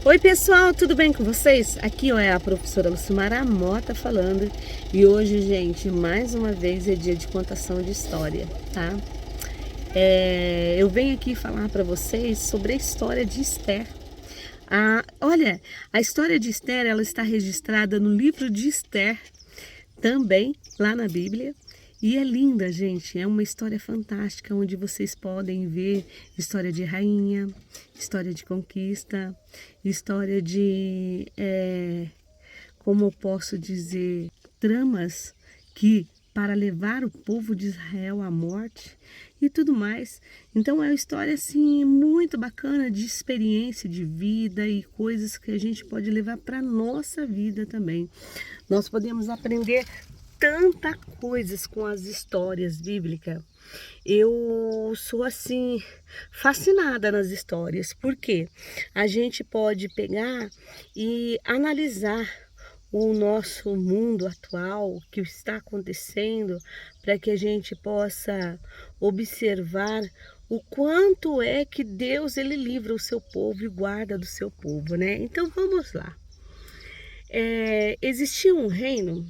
Oi pessoal, tudo bem com vocês? Aqui é a professora Lucimara Mota falando e hoje, gente, mais uma vez é dia de contação de história, tá? Eu venho aqui falar para vocês sobre a história de Esther. Olha, a história de Esther, ela está registrada no livro de Esther, também lá na Bíblia. E é linda, gente, é uma história fantástica, onde vocês podem ver história de rainha, história de conquista, história de, como eu posso dizer, tramas que para levar o povo de Israel à morte e tudo mais. Então é uma história assim muito bacana de experiência de vida e coisas que a gente pode levar para a nossa vida também. Nós podemos aprender tanta coisas com as histórias bíblicas. Eu sou assim fascinada nas histórias, porque a gente pode pegar e analisar o nosso mundo atual, o que está acontecendo, para que a gente possa observar o quanto é que Deus ele livra o seu povo e guarda do seu povo, né? Então vamos lá. Existia um reino.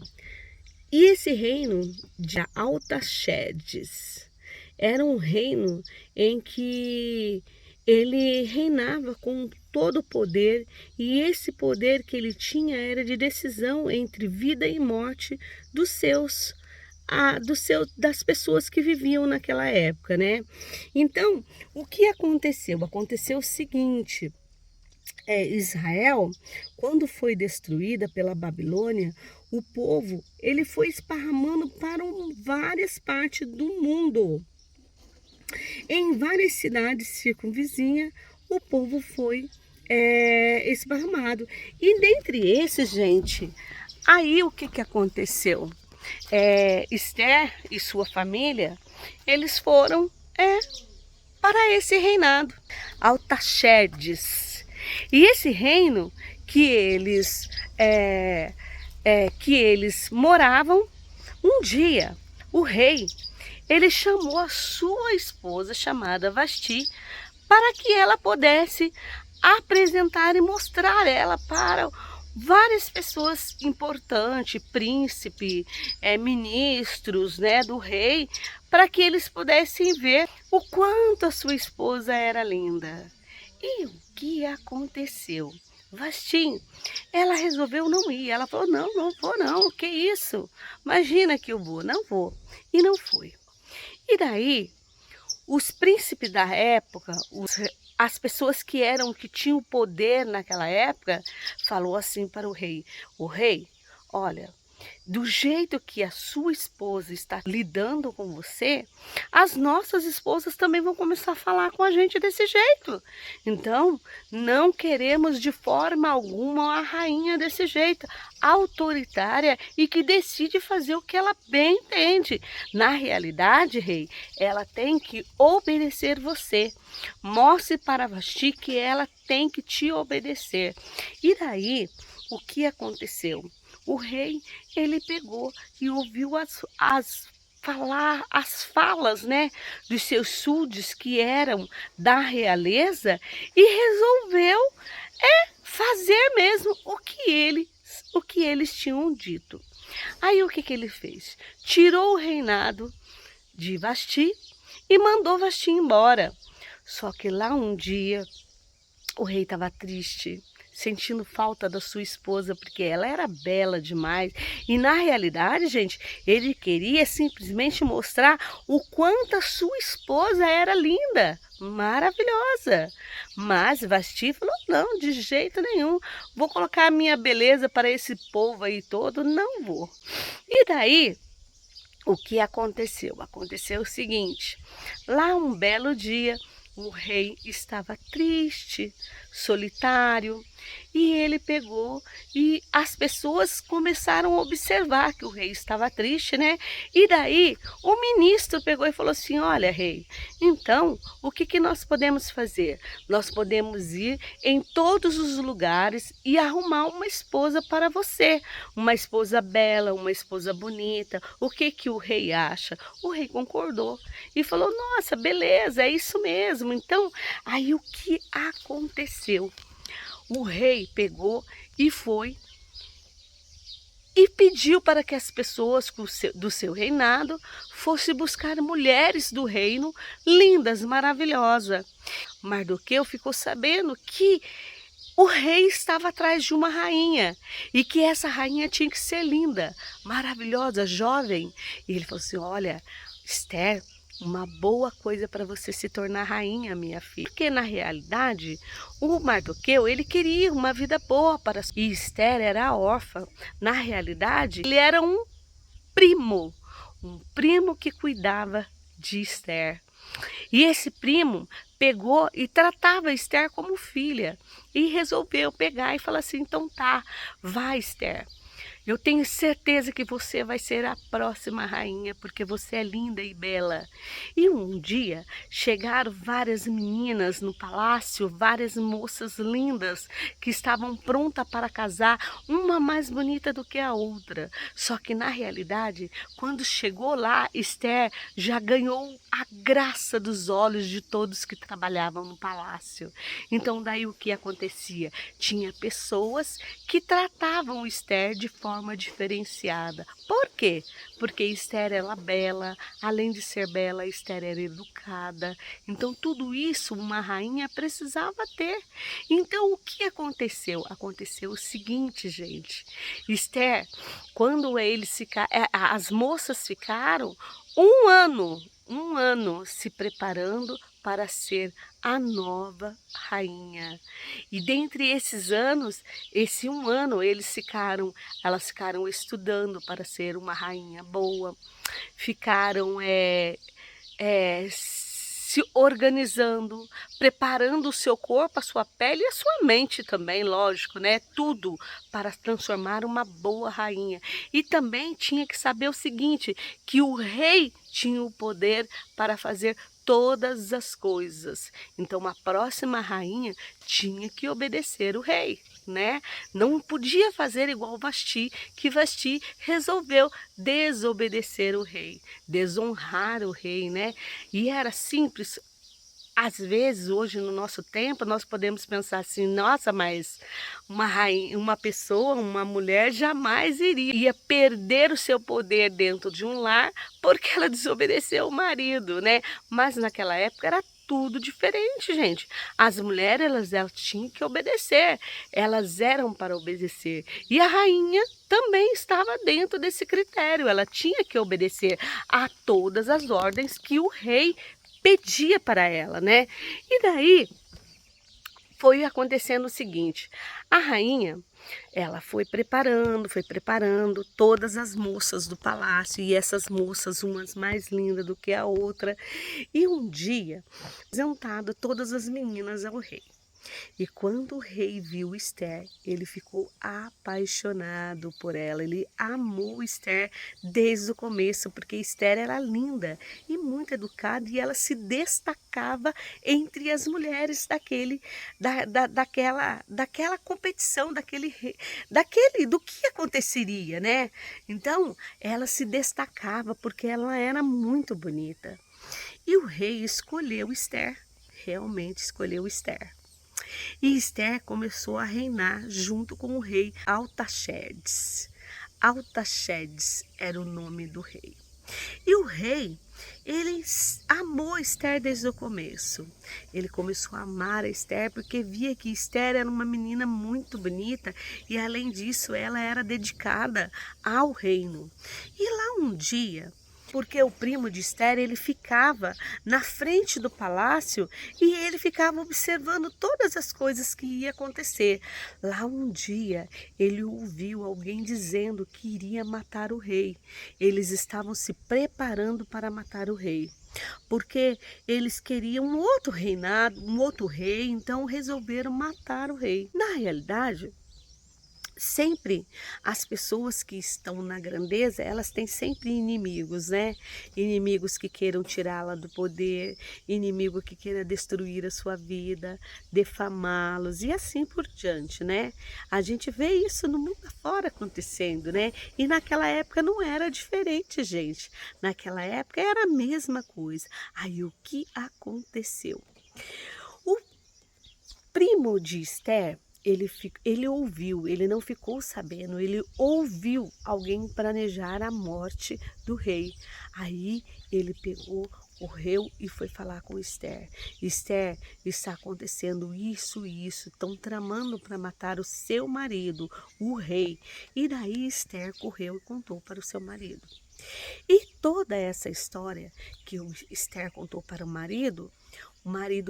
E esse reino de Artaxerxes era um reino em que ele reinava com todo o poder, e esse poder que ele tinha era de decisão entre vida e morte das pessoas que viviam naquela época, né? Então, o que aconteceu? Aconteceu o seguinte. Israel, quando foi destruída pela Babilônia, o povo ele foi esparramando para várias partes do mundo. Em várias cidades circunvizinhas, o povo foi esparramado. E dentre esses, gente, aí o que aconteceu? Esther e sua família, eles foram para esse reinado, Artaxerxes. E esse reino que eles moravam, um dia o rei ele chamou a sua esposa chamada Vasti para que ela pudesse apresentar e mostrar ela para várias pessoas importantes, príncipe, ministros, né, do rei, para que eles pudessem ver o quanto a sua esposa era linda. E o que aconteceu? Vasti, ela resolveu não ir. Ela falou: não, não vou não, que isso? Imagina que eu vou, não vou. E não foi. E daí, os príncipes da época, as pessoas que tinham poder naquela época, falou assim para o rei: o rei, olha, do jeito que a sua esposa está lidando com você, as nossas esposas também vão começar a falar com a gente desse jeito. Então, não queremos de forma alguma a rainha desse jeito, autoritária e que decide fazer o que ela bem entende. Na realidade, rei, ela tem que obedecer você. Mostre para Vasti que ela tem que te obedecer. E daí, o que aconteceu? O rei, ele pegou e ouviu as falas, né, dos seus súditos que eram da realeza e resolveu fazer mesmo o que eles tinham dito. Aí o que ele fez? Tirou o reinado de Vasti e mandou Vasti embora. Só que lá um dia o rei estava triste, sentindo falta da sua esposa, porque ela era bela demais. E na realidade, gente, ele queria simplesmente mostrar o quanto a sua esposa era linda, maravilhosa. Mas Vasti falou: não, de jeito nenhum, vou colocar a minha beleza para esse povo aí todo, não vou. E daí, o que aconteceu? Aconteceu o seguinte: lá um belo dia, o rei estava triste, solitário, e ele pegou e as pessoas começaram a observar que o rei estava triste, né? E daí o ministro pegou e falou assim: olha, rei, então o que nós podemos fazer? Nós podemos ir em todos os lugares e arrumar uma esposa para você, uma esposa bela, uma esposa bonita. O que o rei acha? O rei concordou e falou: nossa, beleza, é isso mesmo. Então, aí o que aconteceu? o rei pegou e foi e pediu para que as pessoas do seu reinado fossem buscar mulheres do reino lindas, maravilhosas. Mardoqueu ficou sabendo que o rei estava atrás de uma rainha e que essa rainha tinha que ser linda, maravilhosa, jovem. E ele falou assim: olha, Esther, uma boa coisa para você se tornar rainha, minha filha. Porque na realidade, o Mardoqueu, ele queria uma vida boa para e Esther era órfã. Na realidade, ele era um primo que cuidava de Esther. E esse primo pegou e tratava Esther como filha e resolveu pegar e falar assim: então tá, vai, Esther. Eu tenho certeza que você vai ser a próxima rainha, porque você é linda e bela. E um dia chegaram várias meninas no palácio, várias moças lindas que estavam prontas para casar, uma mais bonita do que a outra. Só que na realidade, quando chegou lá, Esther já ganhou a graça dos olhos de todos que trabalhavam no palácio. Então daí o que acontecia? Tinha pessoas que tratavam Esther de forma diferenciada. Por quê? Porque Esther era bela, além de ser bela, Esther era educada. Então tudo isso uma rainha precisava ter. Então o que aconteceu? Aconteceu o seguinte, gente. Esther, quando as moças ficaram um ano se preparando para ser a nova rainha. E dentre esses anos, esse um ano, elas ficaram estudando para ser uma rainha boa, ficaram se organizando, preparando o seu corpo, a sua pele e a sua mente também, lógico, né? Tudo para transformar uma boa rainha. E também tinha que saber o seguinte, que o rei tinha o poder para fazer todas as coisas. Então a próxima rainha tinha que obedecer o rei, né? Não podia fazer igual Vasti, que Vasti resolveu desobedecer o rei, desonrar o rei, né? E era simples. Às vezes, hoje no nosso tempo, nós podemos pensar assim: nossa, mas uma rainha, uma pessoa, uma mulher jamais iria perder o seu poder dentro de um lar porque ela desobedeceu o marido, né? Mas naquela época era tudo diferente, gente. As mulheres, elas tinham que obedecer, elas eram para obedecer. E a rainha também estava dentro desse critério, ela tinha que obedecer a todas as ordens que o rei pedia para ela, né? E daí foi acontecendo o seguinte: a rainha, ela foi preparando todas as moças do palácio, e essas moças, umas mais lindas do que a outra. E um dia, apresentado todas as meninas ao rei. E quando o rei viu Esther, ele ficou apaixonado por ela. Ele amou Esther desde o começo, porque Esther era linda e muito educada, e ela se destacava entre as mulheres daquela competição, do que aconteceria, né? Então, ela se destacava porque ela era muito bonita. E o rei escolheu Esther, realmente escolheu Esther. E Esther começou a reinar junto com o rei Artaxerxes. Artaxerxes era o nome do rei. E o rei, ele amou Esther desde o começo. Ele começou a amar a Esther porque via que Esther era uma menina muito bonita e, além disso, ela era dedicada ao reino. E lá um dia, porque o primo de Esther, ele ficava na frente do palácio e ele ficava observando todas as coisas que ia acontecer. Lá um dia, ele ouviu alguém dizendo que iria matar o rei. Eles estavam se preparando para matar o rei, porque eles queriam um outro reinado, um outro rei, então resolveram matar o rei. Na realidade, sempre as pessoas que estão na grandeza, elas têm sempre inimigos, né? Inimigos que queiram tirá-la do poder, inimigo que queira destruir a sua vida, defamá-los e assim por diante, né? A gente vê isso no mundo afora acontecendo, né? E naquela época não era diferente, gente. Naquela época era a mesma coisa. Aí o que aconteceu? O primo de Esther, ele ouviu, ele não ficou sabendo, ele ouviu alguém planejar a morte do rei. Aí ele pegou, correu e foi falar com Esther. Esther, está acontecendo isso e isso, estão tramando para matar o seu marido, o rei. E daí Esther correu e contou para o seu marido. E toda essa história que o Esther contou para o marido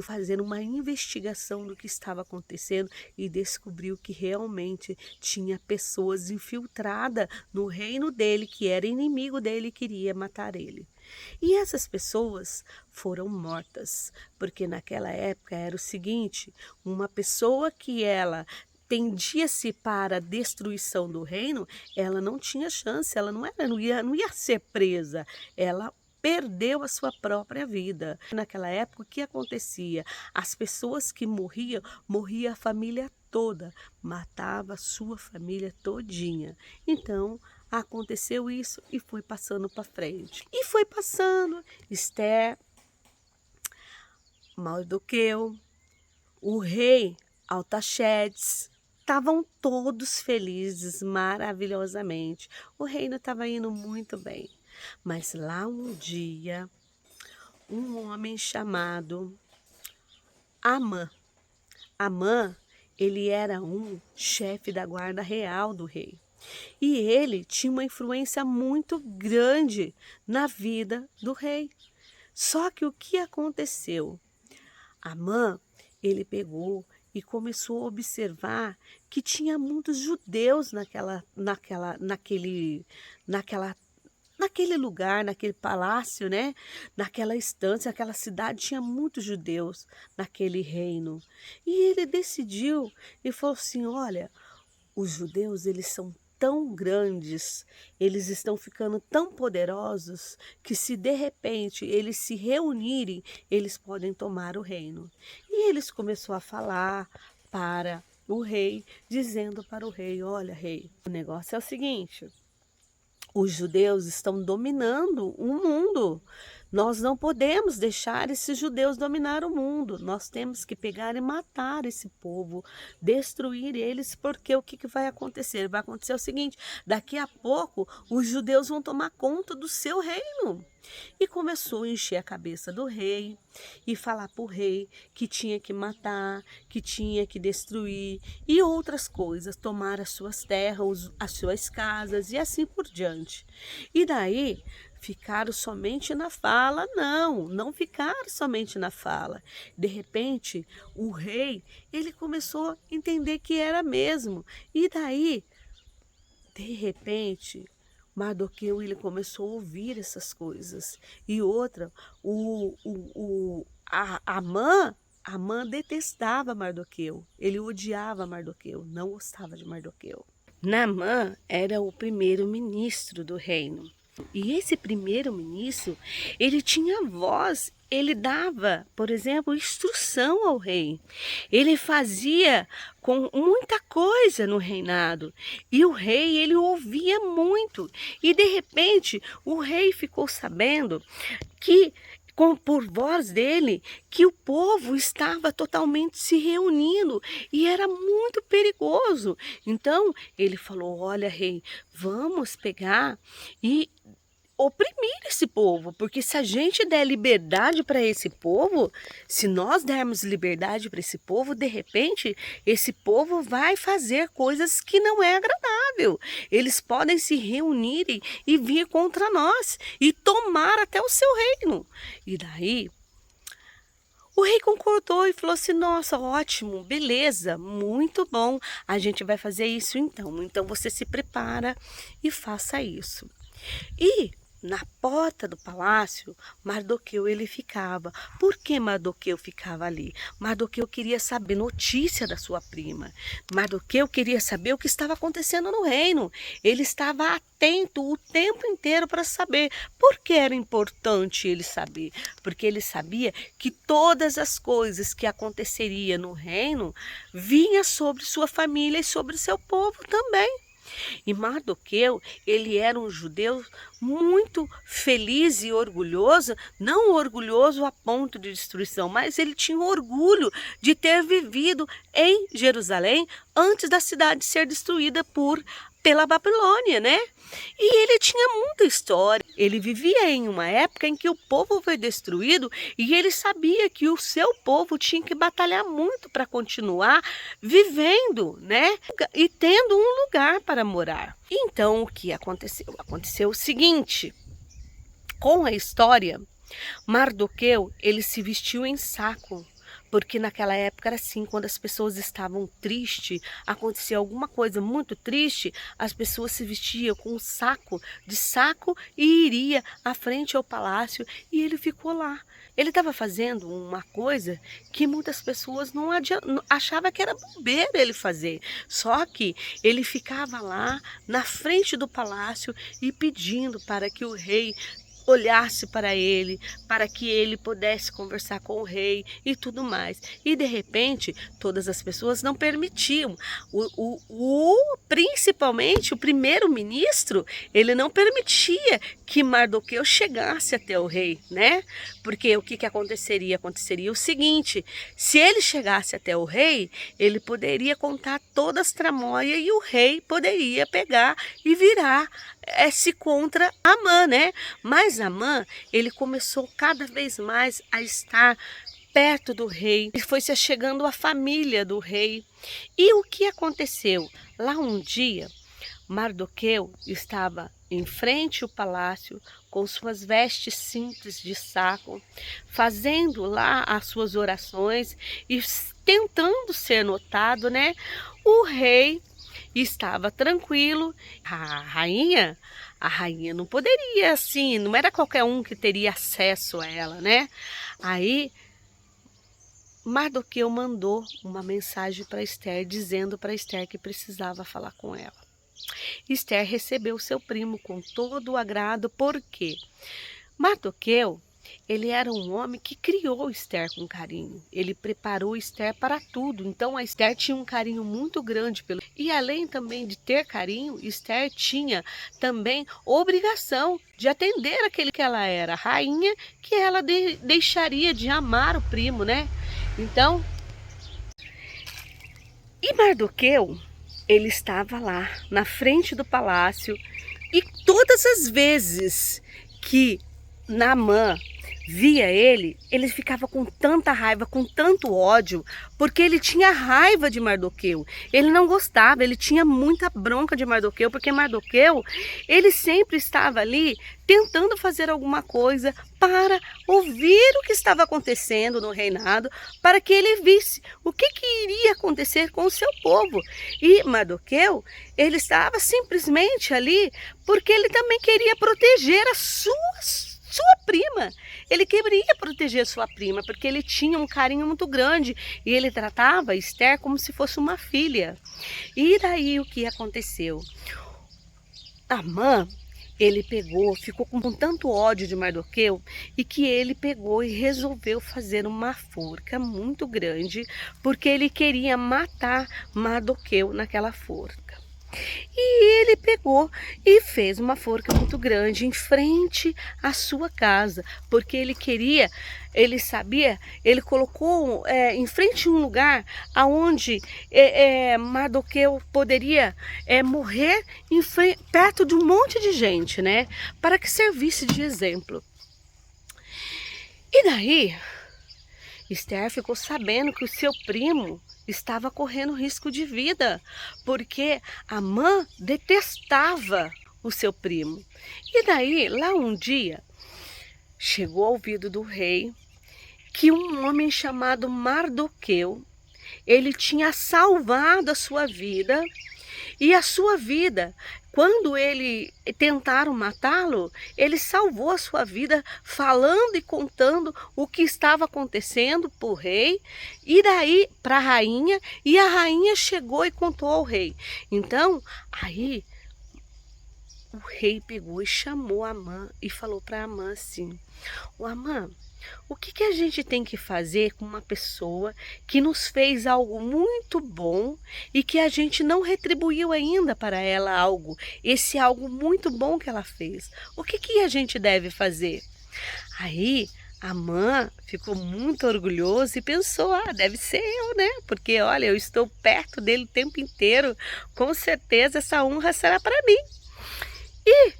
fazendo uma investigação do que estava acontecendo e descobriu que realmente tinha pessoas infiltradas no reino dele, que era inimigo dele e queria matar ele. E essas pessoas foram mortas, porque naquela época era o seguinte, uma pessoa que ela tendia-se para a destruição do reino, ela não tinha chance, ela não ia ser presa, ela perdeu a sua própria vida. Naquela época, o que acontecia? As pessoas que morriam, morria a família toda, matava a sua família todinha. Então, aconteceu isso e foi passando para frente. E foi passando, Esther, Mardoqueu, o rei Artaxerxes, estavam todos felizes, maravilhosamente. O reino estava indo muito bem. Mas lá um dia, um homem chamado Amã. Amã, ele era um chefe da guarda real do rei. E ele tinha uma influência muito grande na vida do rei. Só que o que aconteceu? Amã, ele pegou e começou a observar que tinha muitos judeus naquele lugar, naquele palácio, né? Naquela estância, naquela cidade, tinha muitos judeus naquele reino. E ele decidiu e falou assim, olha, os judeus, eles são tão grandes, eles estão ficando tão poderosos, que se de repente eles se reunirem, eles podem tomar o reino. E eles começaram a falar para o rei, dizendo para o rei, olha rei, o negócio é o seguinte, os judeus estão dominando o mundo. Nós não podemos deixar esses judeus dominar o mundo. Nós temos que pegar e matar esse povo, destruir eles, porque o que vai acontecer? Vai acontecer o seguinte, daqui a pouco os judeus vão tomar conta do seu reino. E começou a encher a cabeça do rei e falar para o rei que tinha que matar, que tinha que destruir e outras coisas, tomar as suas terras, as suas casas e assim por diante. E daí ficaram somente na fala, não ficaram somente na fala. De repente, o rei, ele começou a entender que era mesmo. E daí, de repente, Mardoqueu, ele começou a ouvir essas coisas. E outra, Amã detestava Mardoqueu. Ele odiava Mardoqueu, não gostava de Mardoqueu. Naamã era o primeiro-ministro do reino. E esse primeiro-ministro, ele tinha voz, ele dava, por exemplo, instrução ao rei. Ele fazia com muita coisa no reinado. E o rei, ele ouvia muito. E de repente, o rei ficou sabendo que por voz dele, que o povo estava totalmente se reunindo e era muito perigoso. Então, ele falou, olha rei, vamos pegar e oprimir esse povo, porque se a gente der liberdade para esse povo, se nós dermos liberdade para esse povo, de repente, esse povo vai fazer coisas que não é agradável. Eles podem se reunirem e vir contra nós e tomar até o seu reino. E daí, o rei concordou e falou assim, nossa, ótimo, beleza, muito bom, a gente vai fazer isso então. Então você se prepara e faça isso. E na porta do palácio, Mardoqueu ele ficava. Por que Mardoqueu ficava ali? Mardoqueu queria saber notícia da sua prima. Mardoqueu queria saber o que estava acontecendo no reino. Ele estava atento o tempo inteiro para saber. Por que era importante ele saber? Porque ele sabia que todas as coisas que aconteceriam no reino vinha sobre sua família e sobre seu povo também. E Mardoqueu, ele era um judeu muito feliz e orgulhoso, não orgulhoso a ponto de destruição, mas ele tinha orgulho de ter vivido em Jerusalém antes da cidade ser destruída pela Babilônia, né? E ele tinha muita história. Ele vivia em uma época em que o povo foi destruído e ele sabia que o seu povo tinha que batalhar muito para continuar vivendo, né? E tendo um lugar para morar. Então, o que aconteceu? Aconteceu o seguinte: com a história, Mardoqueu, ele se vestiu em saco. Porque naquela época era assim, quando as pessoas estavam tristes, acontecia alguma coisa muito triste, as pessoas se vestiam com um saco de saco e iria à frente ao palácio, e ele ficou lá. Ele estava fazendo uma coisa que muitas pessoas não achavam que era bobeira ele fazer. Só que ele ficava lá na frente do palácio e pedindo para que o rei olhasse para ele, para que ele pudesse conversar com o rei e tudo mais. E de repente, todas as pessoas não permitiam. Principalmente o primeiro-ministro, ele não permitia que Mardoqueu chegasse até o rei, né? Porque o que aconteceria? Aconteceria o seguinte: se ele chegasse até o rei, ele poderia contar todas as tramóias e o rei poderia pegar e virar se contra Amã, né? Mas Amã, ele começou cada vez mais a estar perto do rei, e foi se achegando à família do rei. E o que aconteceu? Lá um dia, Mardoqueu estava em frente ao palácio, com suas vestes simples de saco, fazendo lá as suas orações e tentando ser notado, né? O rei estava tranquilo. A rainha não poderia assim, não era qualquer um que teria acesso a ela, né? Aí Mardoqueu mandou uma mensagem para Esther, dizendo para Esther que precisava falar com ela. Esther recebeu seu primo com todo o agrado, porque Mardoqueu, ele era um homem que criou Esther com carinho. Ele preparou Esther para tudo. Então a Esther tinha um carinho muito grande pelo. E além também de ter carinho, Esther tinha também obrigação de atender aquele que ela era, rainha, que ela deixaria de amar o primo, né? Então, e Mardoqueu, ele estava lá na frente do palácio, e todas as vezes que Naamã via ele, ele ficava com tanta raiva, com tanto ódio, porque ele tinha raiva de Mardoqueu. Ele não gostava, ele tinha muita bronca de Mardoqueu, porque Mardoqueu, ele sempre estava ali tentando fazer alguma coisa para ouvir o que estava acontecendo no reinado, para que ele visse o que iria acontecer com o seu povo. E Mardoqueu, ele estava simplesmente ali porque ele também queria proteger a sua prima. Ele queria proteger sua prima, porque ele tinha um carinho muito grande e ele tratava Esther como se fosse uma filha. E daí o que aconteceu? Amã, ele ficou com tanto ódio de Mardoqueu, e que ele pegou e resolveu fazer uma forca muito grande, porque ele queria matar Mardoqueu naquela forca. E ele pegou e fez uma forca muito grande em frente à sua casa, porque ele sabia, ele colocou em frente a um lugar aonde Mardoqueu poderia morrer perto de um monte de gente, né? Para que servisse de exemplo. E daí, Esther ficou sabendo que o seu primo estava correndo risco de vida, porque Amã detestava o seu primo. E daí, lá um dia, chegou ao ouvido do rei que um homem chamado Mardoqueu, ele tinha salvado a sua vida, e a sua vida, quando ele tentaram matá-lo, ele salvou a sua vida falando e contando o que estava acontecendo para o rei e daí para a rainha, e a rainha chegou e contou ao rei. Então, aí o rei pegou e chamou Amã e falou para Amã assim: "O Amã, O que a gente tem que fazer com uma pessoa que nos fez algo muito bom e que a gente não retribuiu ainda para ela algo, esse algo muito bom que ela fez? O que a gente deve fazer? Aí a Amã ficou muito orgulhosa e pensou, deve ser eu, né? Porque olha, eu estou perto dele o tempo inteiro, com certeza essa honra será para mim. E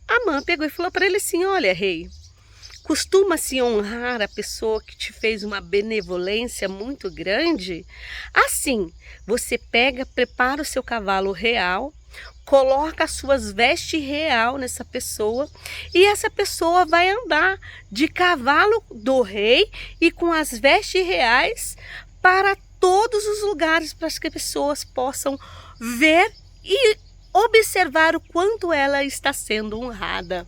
a Amã pegou e falou para ele assim, olha, rei, costuma-se honrar a pessoa que te fez uma benevolência muito grande? Assim, você pega, prepara o seu cavalo real, coloca as suas vestes real nessa pessoa e essa pessoa vai andar de cavalo do rei e com as vestes reais para todos os lugares para que as pessoas possam ver e observar o quanto ela está sendo honrada.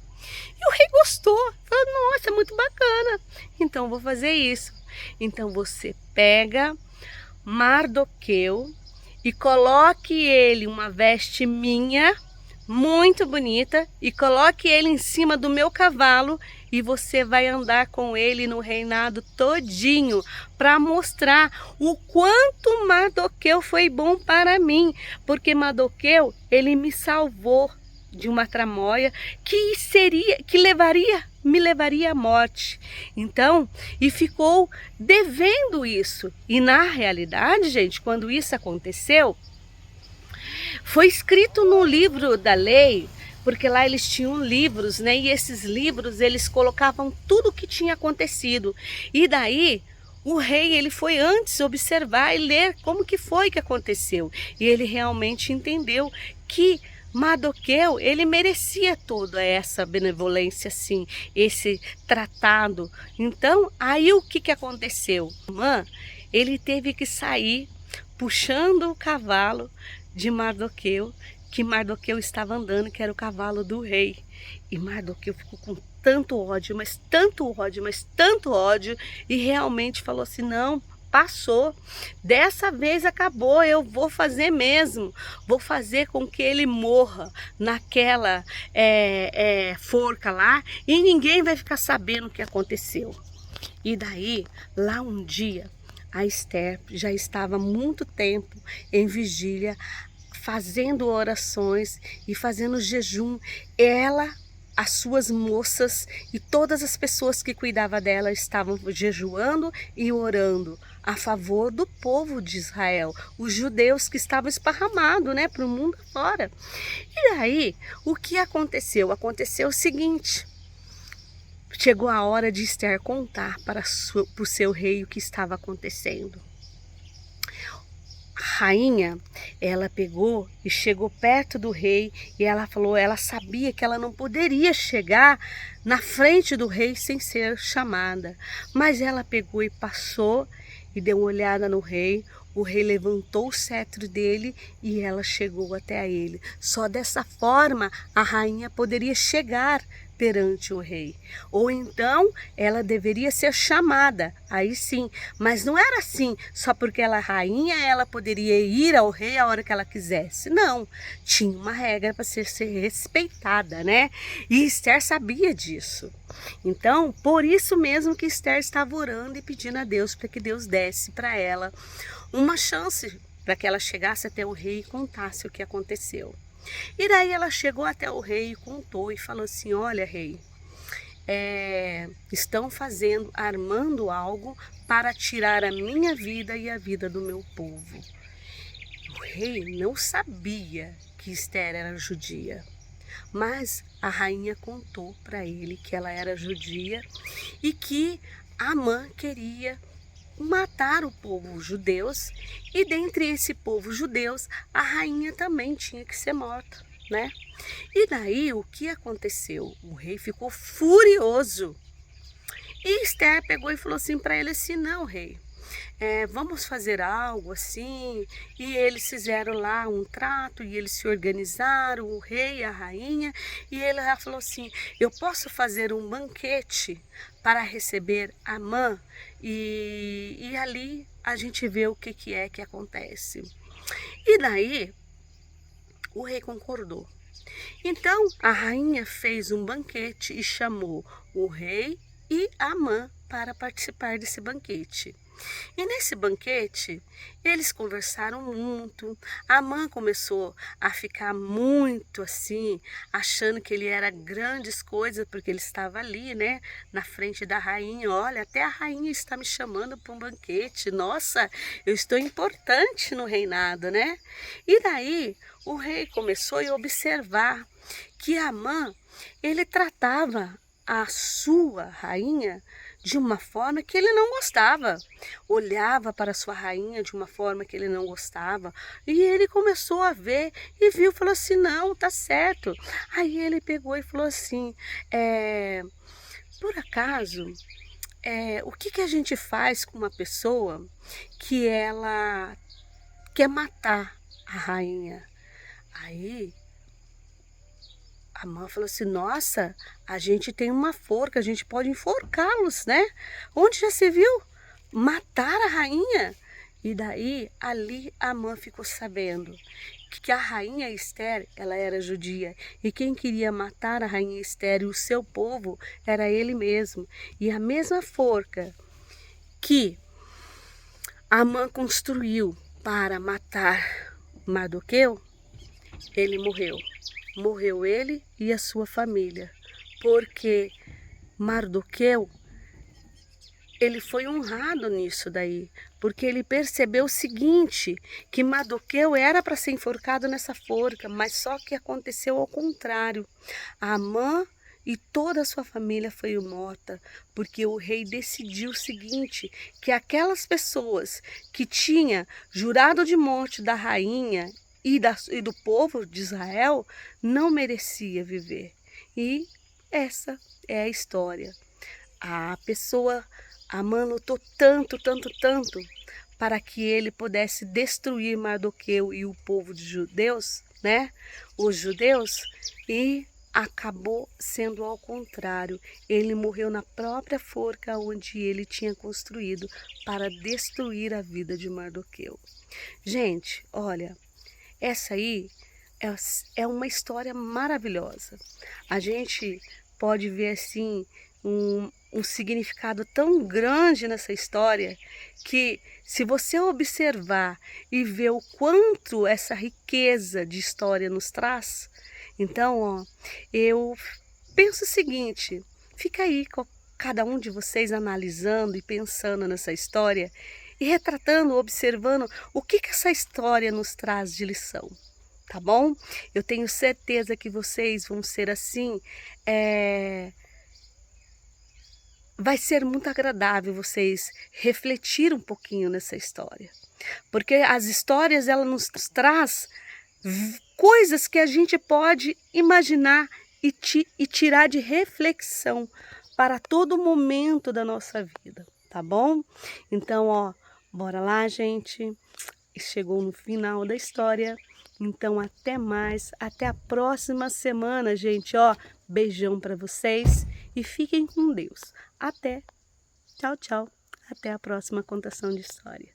E o rei gostou, falou, nossa, é muito bacana, então vou fazer isso. Então você pega Mardoqueu e coloque ele uma veste minha, muito bonita, e coloque ele em cima do meu cavalo e você vai andar com ele no reinado todinho para mostrar o quanto Mardoqueu foi bom para mim, porque Mardoqueu, ele me salvou de uma tramóia me levaria à morte. Então, e ficou devendo isso. E na realidade, gente, quando isso aconteceu, foi escrito no livro da lei, porque lá eles tinham livros, né? E esses livros, eles colocavam tudo o que tinha acontecido. E daí, o rei, ele foi antes observar e ler como que foi que aconteceu. E ele realmente entendeu que Mardoqueu, ele merecia toda essa benevolência, sim, esse tratado. Então, aí o que aconteceu? Ele teve que sair puxando o cavalo de Mardoqueu, que Mardoqueu estava andando, que era o cavalo do rei. E Mardoqueu ficou com tanto ódio, mas tanto ódio, mas tanto ódio, e realmente falou assim, não, passou, dessa vez acabou, eu vou fazer mesmo, vou fazer com que ele morra naquela forca lá e ninguém vai ficar sabendo o que aconteceu. E daí, lá um dia, a Esther já estava há muito tempo em vigília, fazendo orações e fazendo jejum, as suas moças e todas as pessoas que cuidavam dela estavam jejuando e orando a favor do povo de Israel, os judeus que estavam esparramados, né, para o mundo fora. E daí, o que aconteceu? Aconteceu o seguinte, chegou a hora de Esther contar para o seu rei o que estava acontecendo. A rainha, ela pegou e chegou perto do rei e ela falou, ela sabia que ela não poderia chegar na frente do rei sem ser chamada. Mas ela pegou e passou e deu uma olhada no rei. O rei levantou o cetro dele e ela chegou até ele. Só dessa forma a rainha poderia chegar perante o rei. Ou então ela deveria ser chamada, aí sim, mas não era assim, só porque ela é rainha ela poderia ir ao rei a hora que ela quisesse. Não, tinha uma regra para ser respeitada, né? E Esther sabia disso. Então, por isso mesmo que Esther estava orando e pedindo a Deus para que Deus desse para ela uma chance para que ela chegasse até o rei e contasse o que aconteceu. E daí ela chegou até o rei e contou e falou assim, olha rei, estão armando algo para tirar a minha vida e a vida do meu povo. O rei não sabia que Esther era judia, mas a rainha contou para ele que ela era judia e que Amã queria matar o povo judeus, e dentre esse povo judeus, a rainha também tinha que ser morta, né? E daí, o que aconteceu? O rei ficou furioso. E Esther pegou e falou assim para ele assim, não, rei, vamos fazer algo assim. E eles fizeram lá um trato e eles se organizaram, o rei e a rainha, e ele já falou assim, eu posso fazer um banquete para receber Amã e ali a gente vê o que é que acontece. E daí o rei concordou. Então a rainha fez um banquete e chamou o rei e Amã para participar desse banquete. E nesse banquete, eles conversaram muito. Amã começou a ficar muito assim, achando que ele era grandes coisas, porque ele estava ali, né, na frente da rainha. Olha, até a rainha está me chamando para um banquete. Nossa, eu estou importante no reinado, né? E daí, o rei começou a observar que Amã, ele tratava a sua rainha de uma forma que ele não gostava. Olhava para sua rainha de uma forma que ele não gostava. E ele começou a ver e viu, falou assim, não, tá certo. Aí ele pegou e falou assim, por acaso, o que que a gente faz com uma pessoa que ela quer matar a rainha? Aí a mãe falou assim, nossa, a gente tem uma forca, a gente pode enforcá-los, né? Onde já se viu? Matar a rainha? E daí, ali, a mãe ficou sabendo que a rainha Esther, ela era judia. E quem queria matar a rainha Esther e o seu povo era ele mesmo. E a mesma forca que Amã construiu para matar Mardoqueu, ele morreu. Morreu ele e a sua família, porque Mardoqueu, ele foi honrado nisso daí, porque ele percebeu o seguinte, que Mardoqueu era para ser enforcado nessa forca, mas só que aconteceu ao contrário. Amã e toda a sua família foi morta, porque o rei decidiu o seguinte, que aquelas pessoas que tinham jurado de morte da rainha e do povo de Israel não merecia viver. E essa é a história. A pessoa, Amã lutou tanto, tanto, tanto, para que ele pudesse destruir Mardoqueu e o povo de judeus, né? Os judeus, e acabou sendo ao contrário. Ele morreu na própria forca onde ele tinha construído para destruir a vida de Mardoqueu. Gente, olha, essa aí é uma história maravilhosa. A gente pode ver assim um significado tão grande nessa história que, se você observar e ver o quanto essa riqueza de história nos traz, então, ó, eu penso o seguinte, fica aí com cada um de vocês analisando e pensando nessa história e retratando, observando o que essa história nos traz de lição, tá bom? Eu tenho certeza que vocês vão ser assim, vai ser muito agradável vocês refletir um pouquinho nessa história, porque as histórias, ela nos traz coisas que a gente pode imaginar e tirar de reflexão para todo momento da nossa vida, tá bom? Então, ó, bora lá, gente. Chegou no final da história. Então, até mais, até a próxima semana, gente, ó. Beijão para vocês e fiquem com Deus. Até. Tchau, tchau. Até a próxima contação de história.